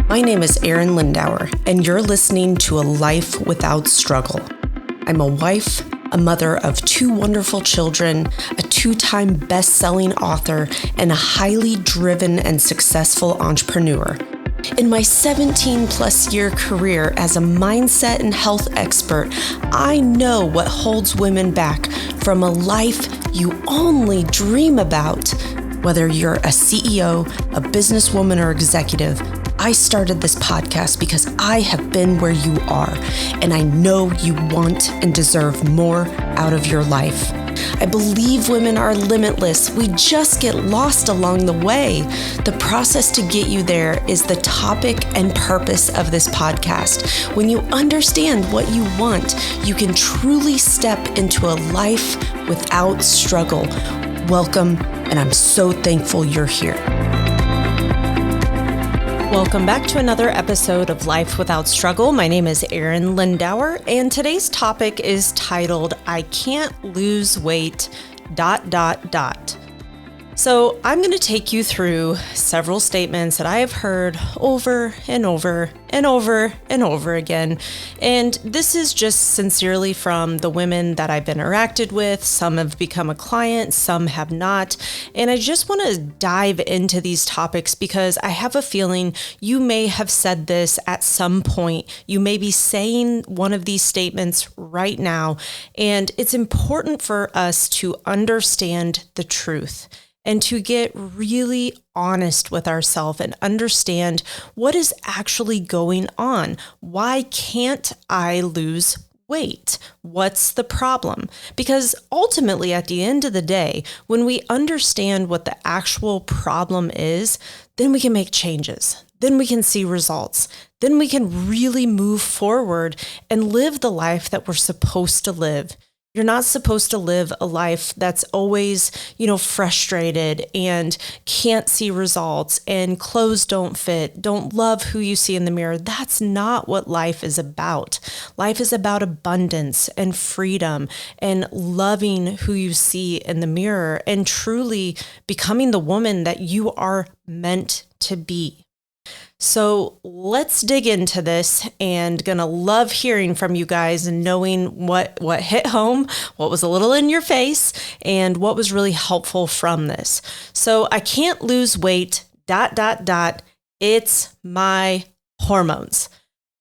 My name is Arin Lindauer, and you're listening to A Life Without Struggle. I'm a wife, a mother of 2 wonderful children, a 2-time best-selling author, and a highly driven and successful entrepreneur. In my 17-plus year career as a mindset and health expert, I know what holds women back from a life you only dream about. Whether you're a CEO, a businesswoman, or executive, I started this podcast because I have been where you are, and I know you want and deserve more out of your life. I believe women are limitless. We just get lost along the way. The process to get you there is the topic and purpose of this podcast. When you understand what you want, you can truly step into a life without struggle. Welcome, and I'm so thankful you're here. Welcome back to another episode of Life Without Struggle. My name is Arin Lindauer, and today's topic is titled, I Can't Lose Weight, ... So I'm going to take you through several statements that I have heard over and over and over and over again. And this is just sincerely from the women that I've interacted with. Some have become a client, some have not. And I just want to dive into these topics because I have a feeling you may have said this at some point. You may be saying one of these statements right now. And it's important for us to understand the truth and to get really honest with ourselves and understand what is actually going on. Why can't I lose weight? What's the problem? Because ultimately, at the end of the day, when we understand what the actual problem is, then we can make changes. Then we can see results. Then we can really move forward and live the life that we're supposed to live. You're not supposed to live a life that's always, frustrated and can't see results and clothes don't fit, don't love who you see in the mirror. That's not what life is about. Life is about abundance and freedom and loving who you see in the mirror and truly becoming the woman that you are meant to be. So let's dig into this, and gonna love hearing from you guys and knowing what hit home, what was a little in your face, and what was really helpful from this. So I can't lose weight, ... It's my hormones.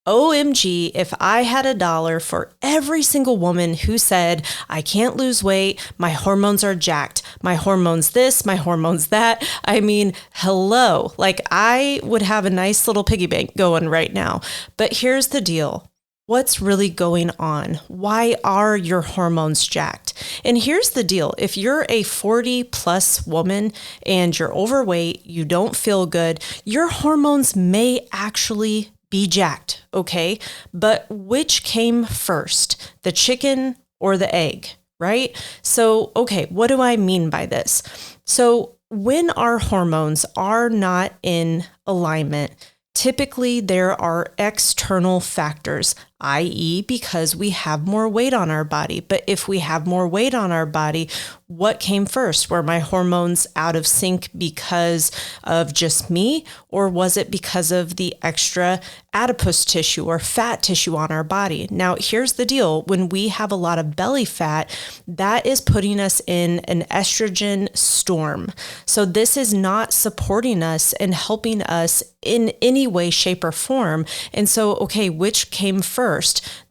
OMG, if I had $1 for every single woman who said, I can't lose weight, my hormones are jacked, my hormones this, my hormones that. I mean, hello, like I would have a nice little piggy bank going right now. But here's the deal. What's really going on? Why are your hormones jacked? And here's the deal. If you're a 40 plus woman and you're overweight, you don't feel good, your hormones may actually be jacked, okay? But which came first, the chicken or the egg, right? So, okay, what do I mean by this? So when our hormones are not in alignment, typically there are external factors, i.e., because we have more weight on our body. But if we have more weight on our body, what came first? Were my hormones out of sync because of just me? Or was it because of the extra adipose tissue or fat tissue on our body? Now, here's the deal. When we have a lot of belly fat, that is putting us in an estrogen storm. So this is not supporting us and helping us in any way, shape, or form. And so, okay, which came first,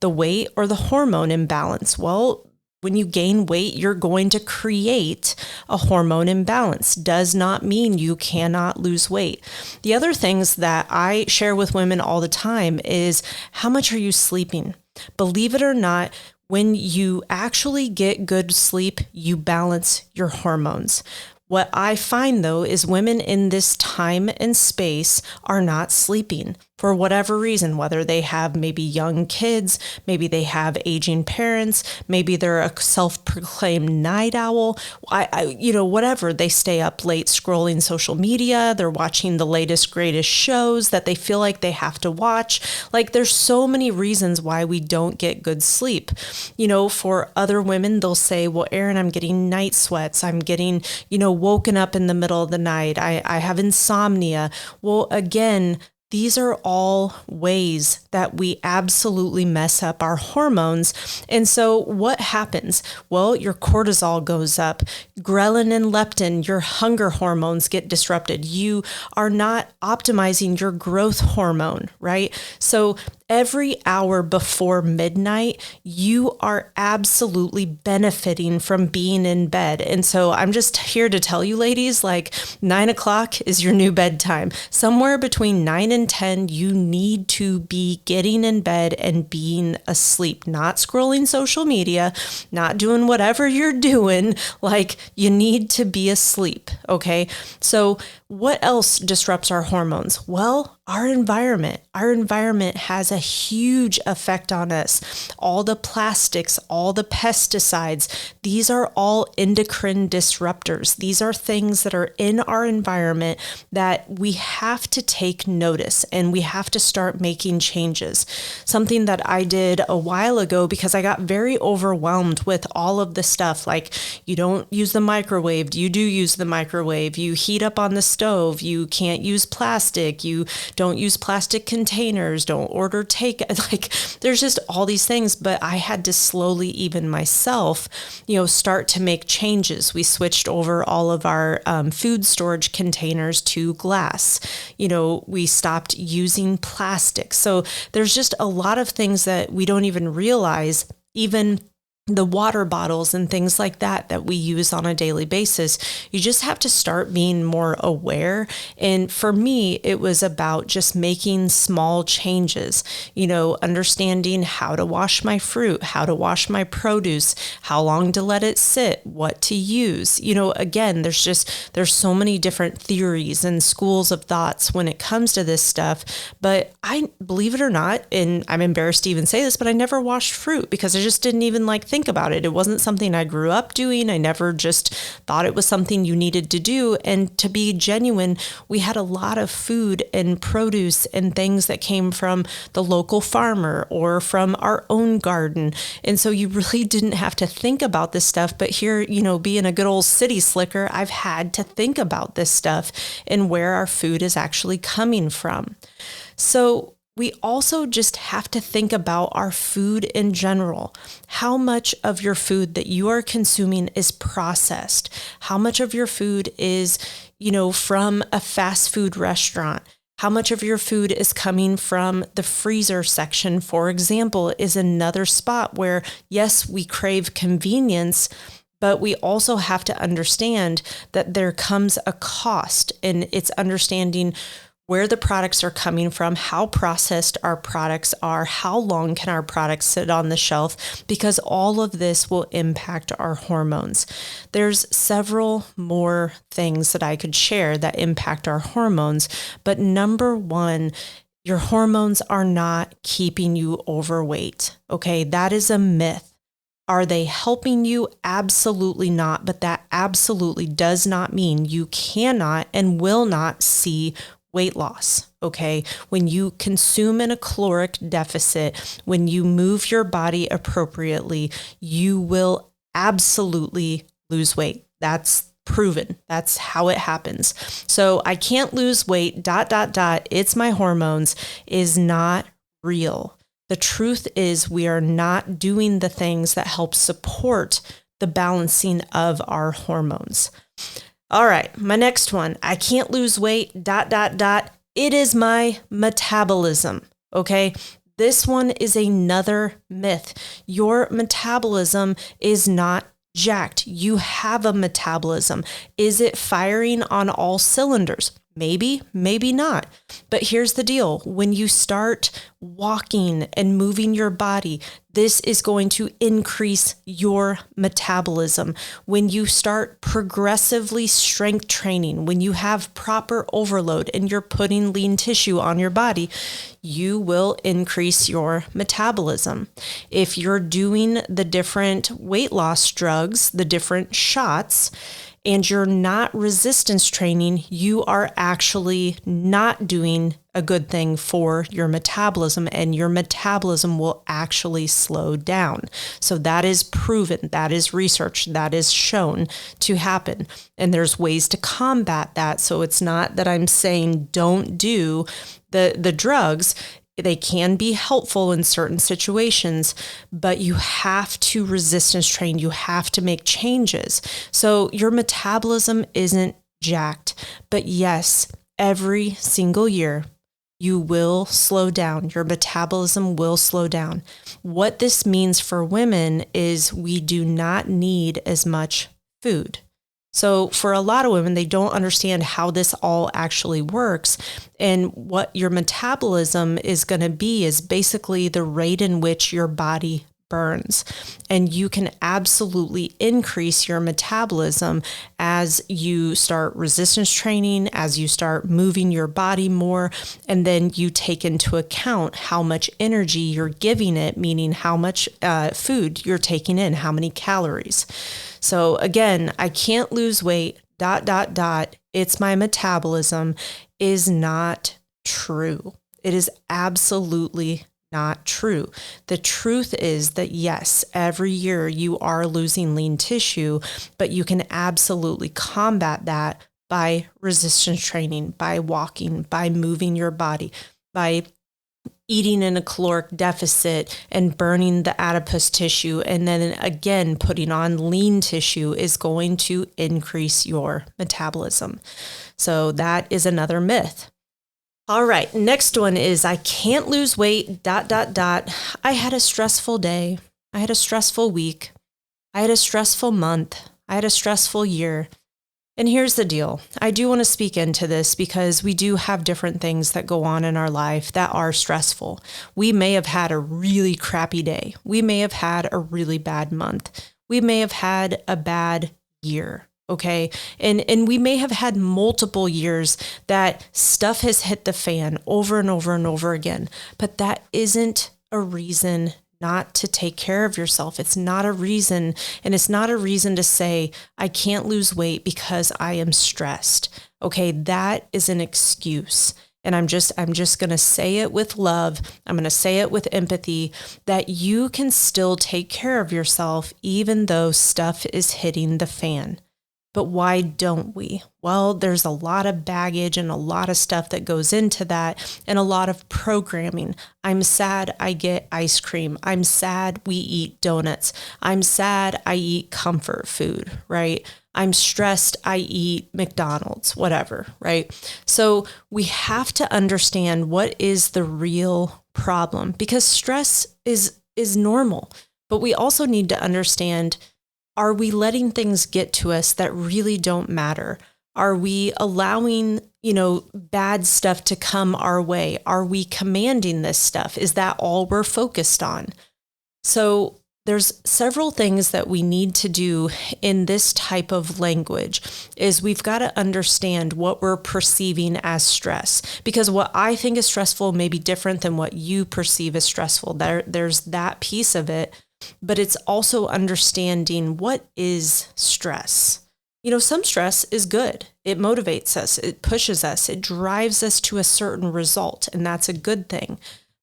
the weight or the hormone imbalance? Well, when you gain weight, you're going to create a hormone imbalance. Does not mean you cannot lose weight. The other things that I share with women all the time is, how much are you sleeping? Believe it or not, when you actually get good sleep, you balance your hormones. What I find, though, is women in this time and space are not sleeping for whatever reason, whether they have maybe young kids, maybe they have aging parents, maybe they're a self-proclaimed night owl, whatever. They stay up late scrolling social media. They're watching the latest, greatest shows that they feel like they have to watch. Like, there's so many reasons why we don't get good sleep. For other women, they'll say, well, Arin, I'm getting night sweats. I'm getting, woken up in the middle of the night. I have insomnia. Well, again, These are all ways that we absolutely mess up our hormones. And so what happens? Well, your cortisol goes up, ghrelin and leptin, your hunger hormones get disrupted. You are not optimizing your growth hormone, right? So every hour before midnight, you are absolutely benefiting from being in bed. And so I'm just here to tell you, ladies, like 9 o'clock is your new bedtime. Somewhere between 9 and 10, you need to be getting in bed and being asleep, not scrolling social media, not doing whatever you're doing. Like, you need to be asleep. Okay. So what else disrupts our hormones? Well, our environment. Our environment has a huge effect on us. All the plastics, all the pesticides, these are all endocrine disruptors. These are things that are in our environment that we have to take notice and we have to start making changes. Something that I did a while ago because I got very overwhelmed with all of the stuff. Like, you don't use the microwave. You do use the microwave. You heat up on the stove. You can't use plastic. You don't use plastic containers, don't order take, like there's just all these things. But I had to slowly, even myself, start to make changes. We switched over all of our food storage containers to glass. We stopped using plastic. So there's just a lot of things that we don't even realize, even the water bottles and things like that we use on a daily basis. You just have to start being more aware. And for me, it was about just making small changes, understanding how to wash my fruit, how to wash my produce, how long to let it sit, what to use. Again, there's so many different theories and schools of thoughts when it comes to this stuff. But I, believe it or not, and I'm embarrassed to even say this, but I never washed fruit because I just didn't even think about it. It wasn't something I grew up doing. I never just thought it was something you needed to do. And to be genuine, we had a lot of food and produce and things that came from the local farmer or from our own garden. And so you really didn't have to think about this stuff. But here, being a good old city slicker, I've had to think about this stuff and where our food is actually coming from. So we also just have to think about our food in general. How much of your food that you are consuming is processed? How much of your food is, from a fast food restaurant? How much of your food is coming from the freezer section, for example, is another spot where, yes, we crave convenience, but we also have to understand that there comes a cost, and it's understanding where the products are coming from, how processed our products are, how long can our products sit on the shelf, because all of this will impact our hormones. There's several more things that I could share that impact our hormones, but number one, your hormones are not keeping you overweight. Okay, that is a myth. Are they helping you? Absolutely not. But that absolutely does not mean you cannot and will not see weight loss. Okay. When you consume in a caloric deficit, when you move your body appropriately, you will absolutely lose weight. That's proven. That's how it happens. So I can't lose weight, ... It's my hormones is not real. The truth is we are not doing the things that help support the balancing of our hormones. All right, my next one. I can't lose weight, ... It is my metabolism. Okay. This one is another myth. Your metabolism is not jacked. You have a metabolism. Is it firing on all cylinders? Maybe, maybe not. But here's the deal. When you start walking and moving your body, this is going to increase your metabolism. When you start progressively strength training, when you have proper overload and you're putting lean tissue on your body, you will increase your metabolism. If you're doing the different weight loss drugs, the different shots, and you're not resistance training, you are actually not doing a good thing for your metabolism, and your metabolism will actually slow down. So that is proven, that is research, that is shown to happen. And there's ways to combat that. So it's not that I'm saying don't do the drugs. They can be helpful in certain situations, but you have to resistance train. You have to make changes. So your metabolism isn't jacked, but yes, every single year, you will slow down. Your metabolism will slow down. What this means for women is we do not need as much food. So for a lot of women, they don't understand how this all actually works. And what your metabolism is going to be is basically the rate in which your body burns. And you can absolutely increase your metabolism as you start resistance training, as you start moving your body more, and then you take into account how much energy you're giving it, meaning how much food you're taking in, how many calories. So again, I can't lose weight, ... It's my metabolism is not true. It is absolutely not true. The truth is that yes, every year you are losing lean tissue, but you can absolutely combat that by resistance training, by walking, by moving your body, by eating in a caloric deficit and burning the adipose tissue. And then again, putting on lean tissue is going to increase your metabolism. So that is another myth. All right, next one is I can't lose weight, ... I had a stressful day. I had a stressful week. I had a stressful month. I had a stressful year. And here's the deal. I do want to speak into this because we do have different things that go on in our life that are stressful. We may have had a really crappy day. We may have had a really bad month. We may have had a bad year. Okay. And we may have had multiple years that stuff has hit the fan over and over and over again, but that isn't a reason not to take care of yourself. It's not a reason. And it's not a reason to say, I can't lose weight because I am stressed. Okay. That is an excuse. And I'm just going to say it with love. I'm going to say it with empathy that you can still take care of yourself, even though stuff is hitting the fan. But why don't we? Well, there's a lot of baggage and a lot of stuff that goes into that and a lot of programming. I'm sad I get ice cream. I'm sad we eat donuts. I'm sad I eat comfort food, right? I'm stressed I eat McDonald's, whatever, right? So we have to understand what is the real problem because stress is normal, but we also need to understand, are we letting things get to us that really don't matter? Are we allowing, bad stuff to come our way? Are we commanding this stuff? Is that all we're focused on? So there's several things that we need to do in this type of language is we've got to understand what we're perceiving as stress, because what I think is stressful may be different than what you perceive as stressful. There's that piece of it. But it's also understanding what is stress. Some stress is good. It motivates us. It pushes us. It drives us to a certain result, and that's a good thing.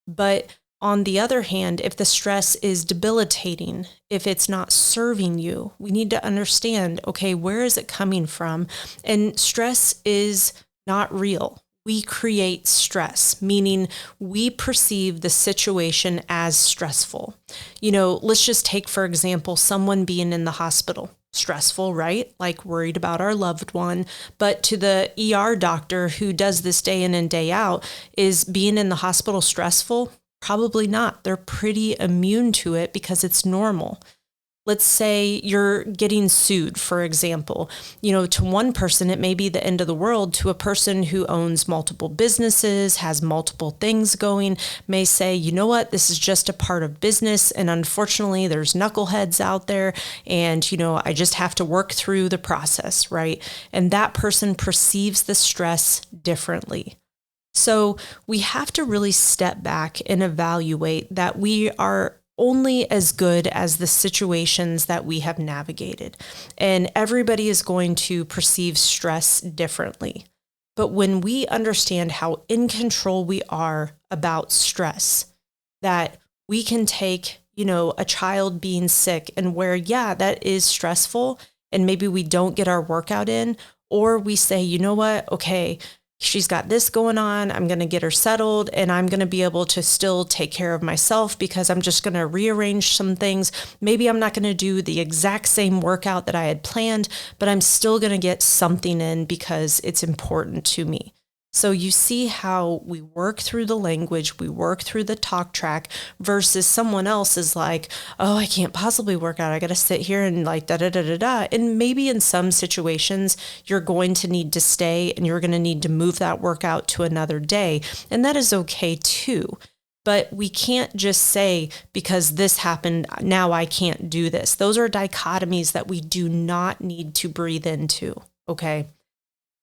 But on the other hand, if the stress is debilitating, if it's not serving you, we need to understand, okay, where is it coming from? And stress is not real. We create stress, meaning we perceive the situation as stressful. Let's just take, for example, someone being in the hospital. Stressful, right? Like worried about our loved one. But to the ER doctor who does this day in and day out, is being in the hospital stressful? Probably not. They're pretty immune to it because it's normal. Let's say you're getting sued, for example. To one person, it may be the end of the world. To a person who owns multiple businesses, has multiple things going, may say, you know what, this is just a part of business. And unfortunately, there's knuckleheads out there. And, I just have to work through the process, right? And that person perceives the stress differently. So we have to really step back and evaluate that we are only as good as the situations that we have navigated. And everybody is going to perceive stress differently. But when we understand how in control we are about stress, that we can take, a child being sick and where, yeah, that is stressful, and maybe we don't get our workout in, or we say, you know what, okay, she's got this going on. I'm going to get her settled and I'm going to be able to still take care of myself because I'm just going to rearrange some things. Maybe I'm not going to do the exact same workout that I had planned, but I'm still going to get something in because it's important to me. So you see how we work through the language, we work through the talk track versus someone else is like, oh, I can't possibly work out. I got to sit here and like da da da da da. And maybe in some situations, you're going to need to stay and you're going to need to move that workout to another day. And that is okay too. But we can't just say, because this happened, now I can't do this. Those are dichotomies that we do not need to breathe into, okay?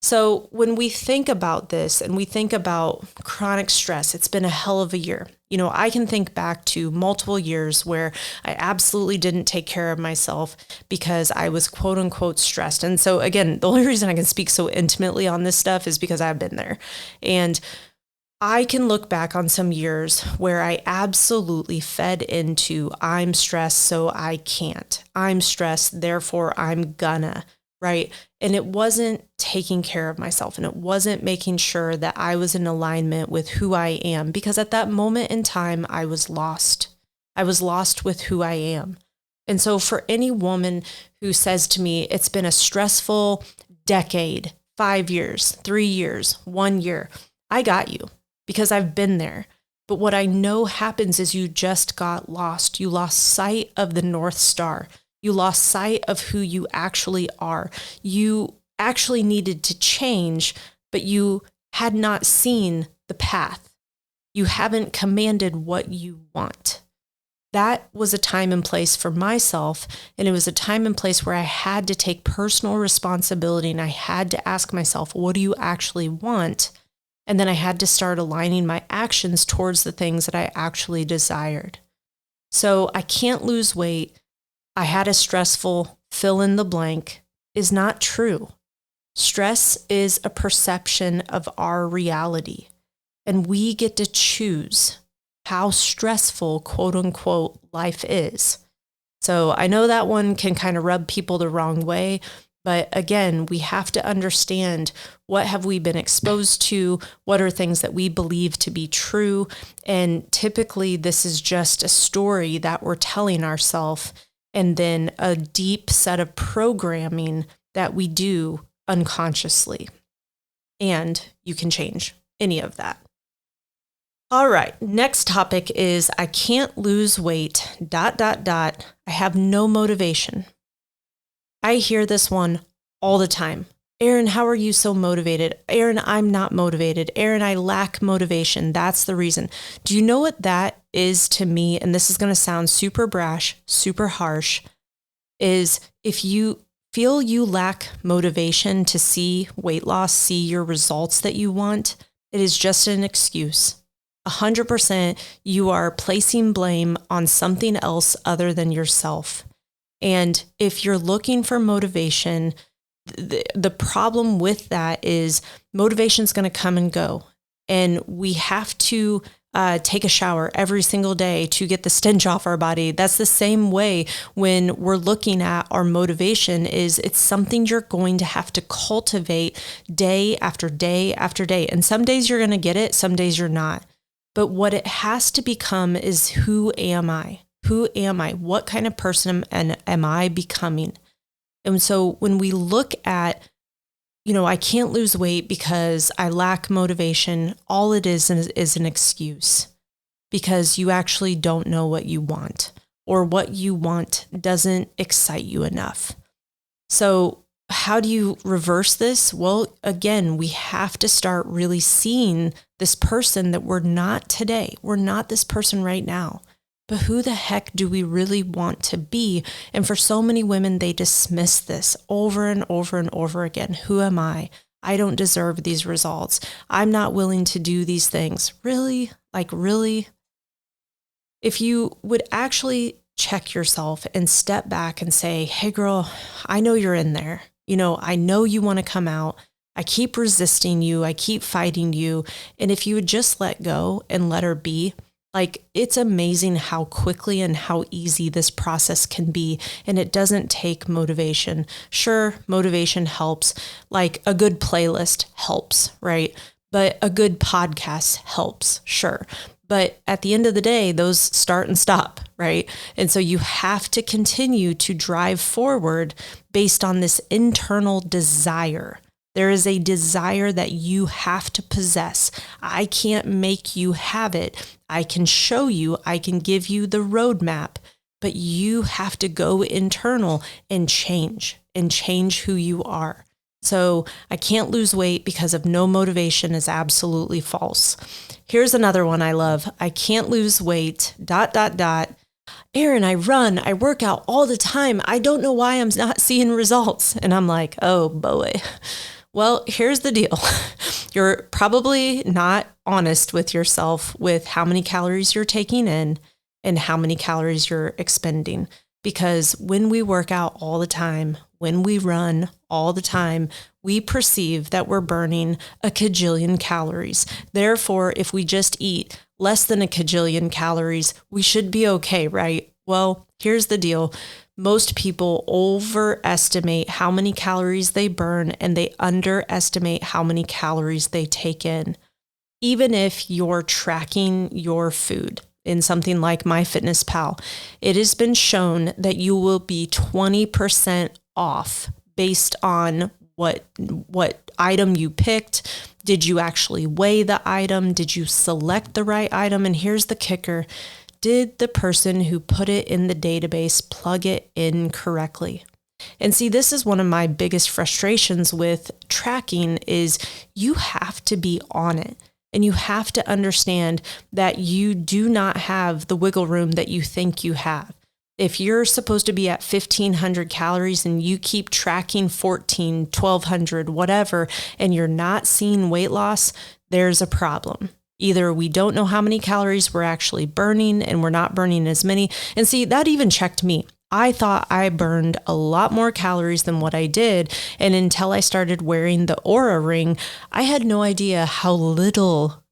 So when we think about this and we think about chronic stress, it's been a hell of a year. I can think back to multiple years where I absolutely didn't take care of myself because I was quote unquote stressed. And so again, the only reason I can speak so intimately on this stuff is because I've been there. And I can look back on some years where I absolutely fed into I'm stressed, so I can't. I'm stressed, therefore I'm gonna. Right. And it wasn't taking care of myself and it wasn't making sure that I was in alignment with who I am, because at that moment in time, I was lost. I was lost with who I am. And so for any woman who says to me, it's been a stressful decade, 5 years, 3 years, 1 year, I got you because I've been there. But what I know happens is you just got lost. You lost sight of the North Star. You lost sight of who you actually are. You actually needed to change, but you had not seen the path. You haven't commanded what you want. That was a time and place for myself, and it was a time and place where I had to take personal responsibility, and I had to ask myself, what do you actually want? And then I had to start aligning my actions towards the things that I actually desired. So I can't lose weight. I had a stressful fill in the blank is not true. Stress is a perception of our reality, and we get to choose how stressful, quote unquote, life is. So I know that one can kind of rub people the wrong way, but again, we have to understand what have we been exposed to, what are things that we believe to be true, and typically this is just a story that we're telling ourselves, and then a deep set of programming that we do unconsciously. And you can change any of that. All right, next topic is I can't lose weight, ... I have no motivation. I hear this one all the time. Arin, how are you so motivated? Arin, I'm not motivated. Arin, I lack motivation. That's the reason. Do you know what that is to me? And this is going to sound super brash, super harsh, is if you feel you lack motivation to see weight loss, see your results that you want, it is just an excuse. 100% you are placing blame on something else other than yourself. And if you're looking for motivation, the problem with that is motivation is going to come and go. And we have to take a shower every single day to get the stench off our body. That's the same way when we're looking at our motivation is it's something you're going to have to cultivate day after day after day. And some days you're going to get it, some days you're not. But what it has to become is who am I? Who am I? What kind of person am I becoming? And so when we look at, I can't lose weight because I lack motivation, all it is an excuse because you actually don't know what you want or what you want doesn't excite you enough. So how do you reverse this? Well, again, we have to start really seeing this person that we're not today. We're not this person right now. But who the heck do we really want to be? And for so many women, they dismiss this over and over and over again. Who am I? I don't deserve these results. I'm not willing to do these things. Really? Like, really? if you would actually check yourself and step back and say, hey girl, I know you're in there. I know you want to come out. I keep resisting you. I keep fighting you. And if you would just let go and let her be, like, it's amazing how quickly and how easy this process can be. And it doesn't take motivation. Sure, motivation helps. Like a good playlist helps, right? But a good podcast helps, sure. But at the end of the day, those start and stop, right? And so you have to continue to drive forward based on this internal desire. There is a desire that you have to possess. I can't make you have it. I can show you, I can give you the roadmap, but you have to go internal and change who you are. So I can't lose weight because of no motivation is absolutely false. Here's another one I love. I can't lose weight, ... Arin, I run, I work out all the time. I don't know why I'm not seeing results. And I'm like, oh boy. Well, here's the deal. You're probably not honest with yourself with how many calories you're taking in and how many calories you're expending. Because when we work out all the time, when we run all the time, we perceive that we're burning a kajillion calories. Therefore, if we just eat less than a kajillion calories, we should be okay, right? Well, here's the deal. Most people overestimate how many calories they burn and they underestimate how many calories they take in. Even if you're tracking your food in something like MyFitnessPal, it has been shown that you will be 20% off based on what item you picked. Did you actually weigh the item? Did you select the right item? And here's the kicker. Did the person who put it in the database plug it in correctly? And see, this is one of my biggest frustrations with tracking is you have to be on it. And you have to understand that you do not have the wiggle room that you think you have. If you're supposed to be at 1,500 calories and you keep tracking 14, 1,200, whatever, and you're not seeing weight loss, there's a problem. Either we don't know how many calories we're actually burning and we're not burning as many. And see, that even checked me. I thought I burned a lot more calories than what I did. And until I started wearing the Oura ring, I had no idea how little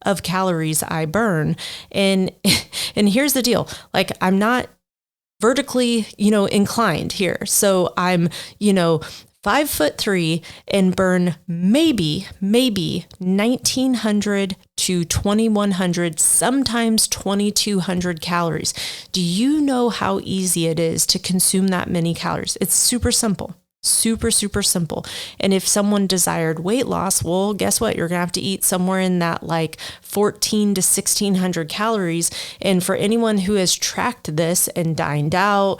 of calories I burn. And here's the deal. Like, I'm not vertically, inclined here. So I'm, 5'3" and burn maybe 1,900 to 2,100, sometimes 2,200 calories. Do you know how easy it is to consume that many calories? It's super simple. Super, super simple. And if someone desired weight loss, well, guess what? You're going to have to eat somewhere in that like 14 to 1,600 calories. And for anyone who has tracked this and dined out,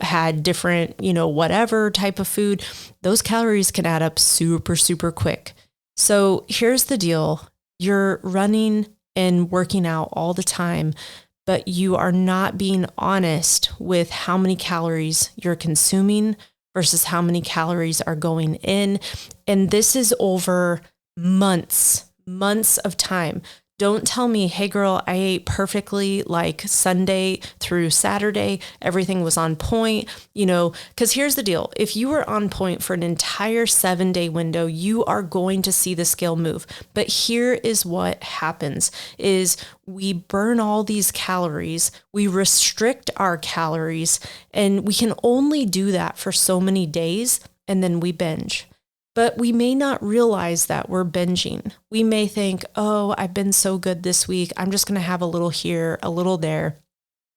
had different, whatever type of food, those calories can add up super, super quick. So here's the deal. You're running and working out all the time, but you are not being honest with how many calories you're consuming versus how many calories are going in. And this is over months of time. Don't tell me, hey girl, I ate perfectly like Sunday through Saturday. Everything was on point, because here's the deal. If you were on point for an entire 7-day window, you are going to see the scale move. But here is what happens is we burn all these calories, we restrict our calories, and we can only do that for so many days, and then we binge. But we may not realize that we're binging. We may think, oh, I've been so good this week. I'm just going to have a little here, a little there.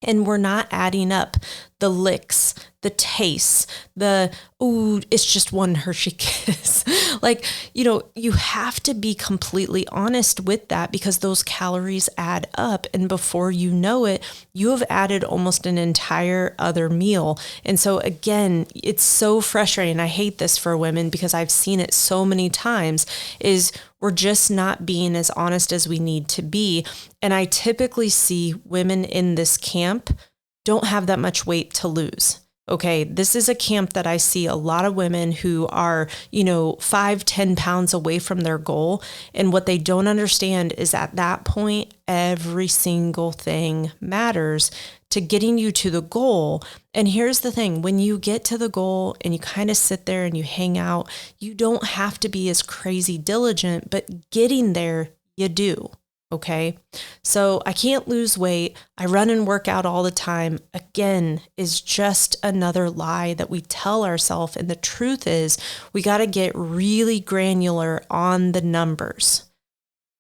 And we're not adding up the licks, the tastes, it's just one Hershey Kiss. Like, you have to be completely honest with that because those calories add up. And before you know it, you have added almost an entire other meal. And so again, it's so frustrating. I hate this for women because I've seen it so many times is we're just not being as honest as we need to be. And I typically see women in this camp don't have that much weight to lose. Okay, this is a camp that I see a lot of women who are, 5, 10 pounds away from their goal. And what they don't understand is at that point, every single thing matters to getting you to the goal. And here's the thing, when you get to the goal and you kind of sit there and you hang out, you don't have to be as crazy diligent, but getting there, you do. Okay. So I can't lose weight. I run and work out all the time. Again, is just another lie that we tell ourselves. And the truth is we got to get really granular on the numbers.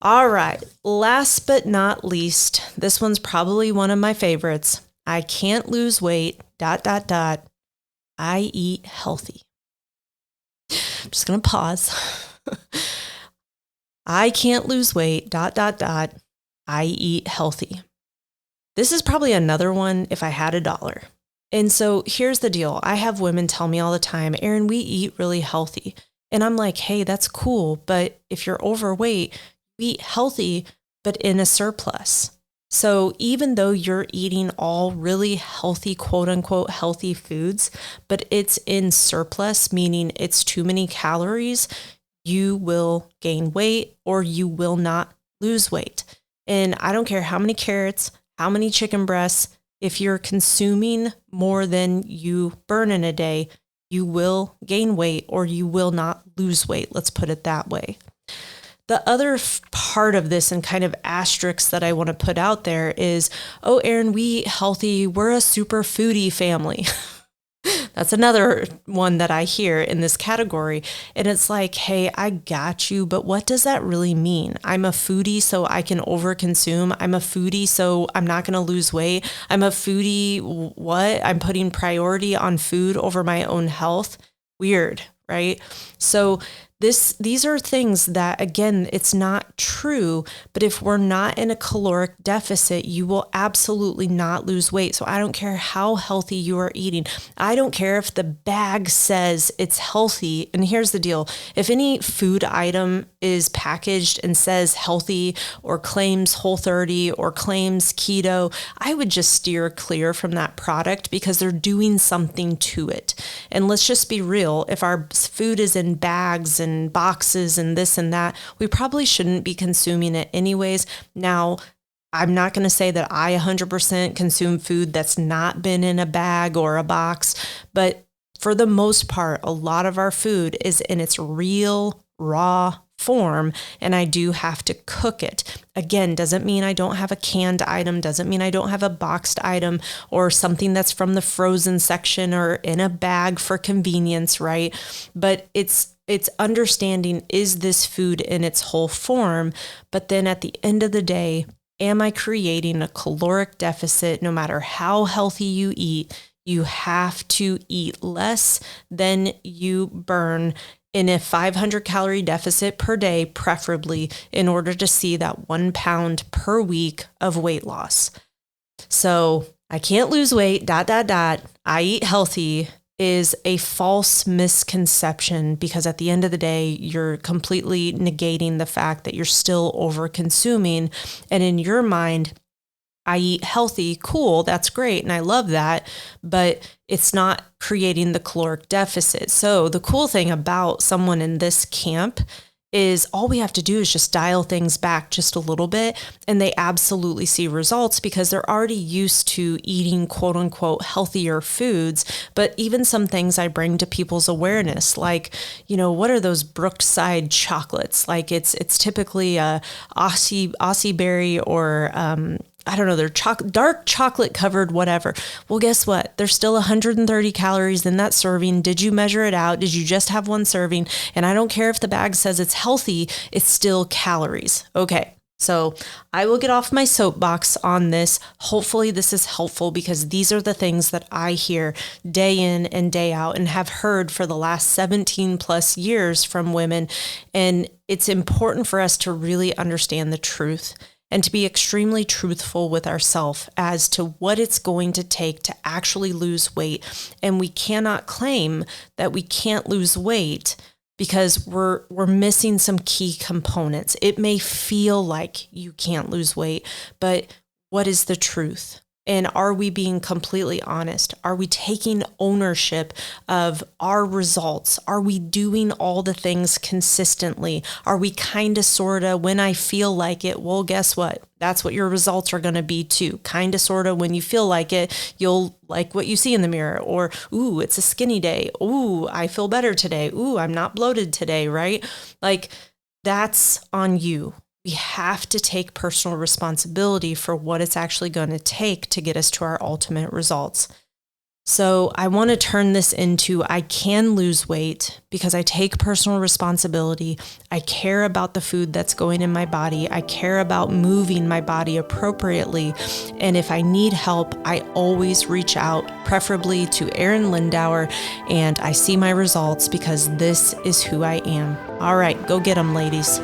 All right. Last but not least, this one's probably one of my favorites. I can't lose weight, ... I eat healthy. I'm just going to pause. I can't lose weight, ... I eat healthy. This is probably another one if I had $1. And so here's the deal. I have women tell me all the time, Arin, we eat really healthy. And I'm like, hey, that's cool. But if you're overweight, you eat healthy, but in a surplus. So even though you're eating all really healthy, quote unquote, healthy foods, but it's in surplus, meaning it's too many calories, you will gain weight or you will not lose weight. And I don't care how many carrots, how many chicken breasts, if you're consuming more than you burn in a day, you will gain weight or you will not lose weight. Let's put it that way. The other part of this and kind of asterisk that I want to put out there is, oh, Arin, we eat healthy. We're a super foodie family. That's another one that I hear in this category. And it's like, hey, I got you, but what does that really mean? I'm a foodie, so I can overconsume. I'm a foodie, so I'm not going to lose weight. I'm a foodie, what? I'm putting priority on food over my own health. Weird, right? So these are things that, again, it's not true, but if we're not in a caloric deficit, you will absolutely not lose weight. So I don't care how healthy you are eating. I don't care if the bag says it's healthy. And here's the deal. If any food item is packaged and says healthy or claims Whole30 or claims keto, I would just steer clear from that product because they're doing something to it. And let's just be real. If our food is in bags and boxes and this and that, we probably shouldn't be consuming it anyways. Now, I'm not going to say that I 100% consume food that's not been in a bag or a box, but for the most part, a lot of our food is in its real, raw form, and I do have to cook it. Again, doesn't mean I don't have a canned item, doesn't mean I don't have a boxed item or something that's from the frozen section or in a bag for convenience, right? But it's understanding, is this food in its whole form? But then at the end of the day, am I creating a caloric deficit? No matter how healthy you eat, you have to eat less than you burn in a 500 calorie deficit per day, preferably, in order to see that 1 pound per week of weight loss. So I can't lose weight, ... I eat healthy is a false misconception, because at the end of the day, you're completely negating the fact that you're still over consuming. And in your mind, I eat healthy, cool, that's great, and I love that, but it's not creating the caloric deficit. So the cool thing about someone in this camp is all we have to do is just dial things back just a little bit, and they absolutely see results because they're already used to eating quote unquote healthier foods. But even some things I bring to people's awareness, like, what are those Brookside chocolates? Like it's typically a Aussie berry or I don't know, they're dark chocolate covered, whatever. Well, guess what? There's still 130 calories in that serving. Did you measure it out? Did you just have one serving? And I don't care if the bag says it's healthy, it's still calories. Okay. So I will get off my soapbox on this. Hopefully this is helpful, because these are the things that I hear day in and day out and have heard for the last 17 plus years from women. And it's important for us to really understand the truth and to be extremely truthful with ourselves as to what it's going to take to actually lose weight. And we cannot claim that we can't lose weight because we're missing some key components. It may feel like you can't lose weight, but what is the truth? And are we being completely honest? Are we taking ownership of our results? Are we doing all the things consistently? Are we kind of, sort of, when I feel like it? Well, guess what? That's what your results are going to be too. Kind of, sort of, when you feel like it, you'll like what you see in the mirror. Or, ooh, it's a skinny day. Ooh, I feel better today. Ooh, I'm not bloated today, right? Like, that's on you. We have to take personal responsibility for what it's actually going to take to get us to our ultimate results. So I want to turn this into, I can lose weight because I take personal responsibility. I care about the food that's going in my body. I care about moving my body appropriately. And if I need help, I always reach out, preferably to Arin Lindauer, and I see my results because this is who I am. All right, go get them, ladies.